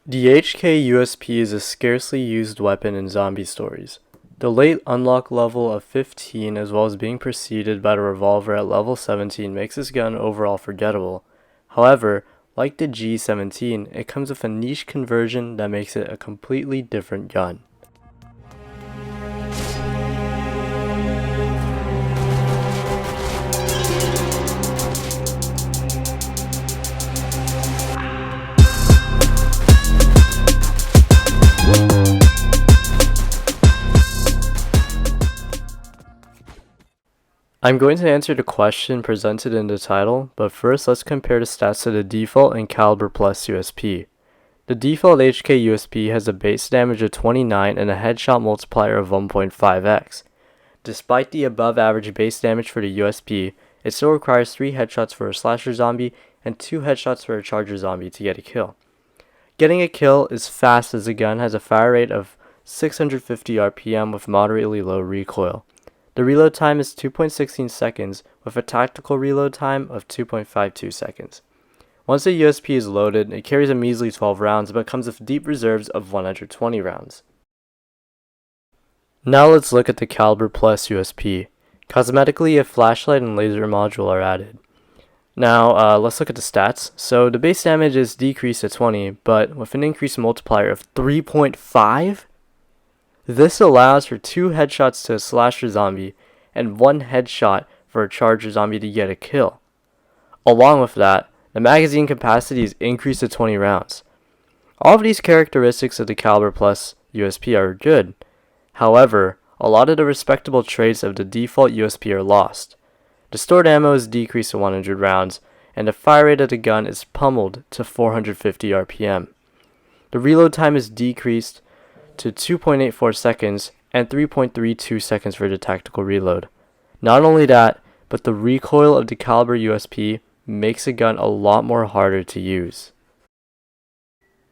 The HK USP is a scarcely used weapon in zombie stories. The late unlock level of 15 as well as being preceded by the revolver at level 17 makes this gun overall forgettable. However, like the G17, it comes with a niche conversion that makes it a completely different gun. I'm going to answer the question presented in the title, but first let's compare the stats to the default and Caliber Plus USP. The default HK USP has a base damage of 29 and a headshot multiplier of 1.5x. Despite the above average base damage for the USP, it still requires 3 headshots for a slasher zombie and 2 headshots for a charger zombie to get a kill. Getting a kill is fast as the gun has a fire rate of 650 RPM with moderately low recoil. The reload time is 2.16 seconds with a tactical reload time of 2.52 seconds. Once the USP is loaded, it carries a measly 12 rounds but comes with deep reserves of 120 rounds. Now let's look at the Caliber Plus USP. Cosmetically, a flashlight and laser module are added. Now let's look at the stats. So the base damage is decreased to 20, but with an increased multiplier of 3.5? This allows for 2 headshots to a slasher zombie and 1 headshot for a charger zombie to get a kill. Along with that, the magazine capacity is increased to 20 rounds. All of these characteristics of the Caliber Plus USP are good. However, a lot of the respectable traits of the default USP are lost. The stored ammo is decreased to 100 rounds, and the fire rate of the gun is pummeled to 450 RPM. The reload time is decreased to 2.84 seconds and 3.32 seconds for the tactical reload. Not only that, but the recoil of the Caliber USP makes the gun a lot more harder to use.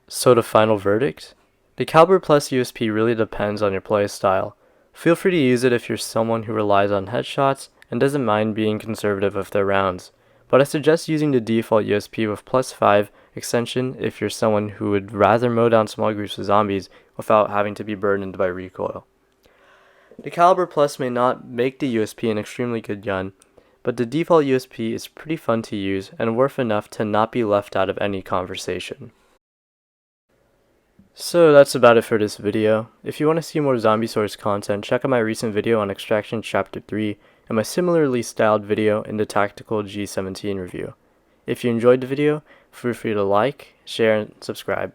So the final verdict? The Caliber Plus USP really depends on your play style. Feel free to use it if you're someone who relies on headshots and doesn't mind being conservative with their rounds, but I suggest using the default USP with +5 extension if you're someone who would rather mow down small groups of zombies without having to be burdened by recoil. The Caliber Plus may not make the USP an extremely good gun, but the default USP is pretty fun to use and worth enough to not be left out of any conversation. So that's about it for this video. If you want to see more zombie source content, check out my recent video on Extraction Chapter 3 and my similarly styled video in the Tactical G17 review. If you enjoyed the video, feel free to like, share, and subscribe.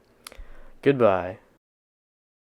Goodbye.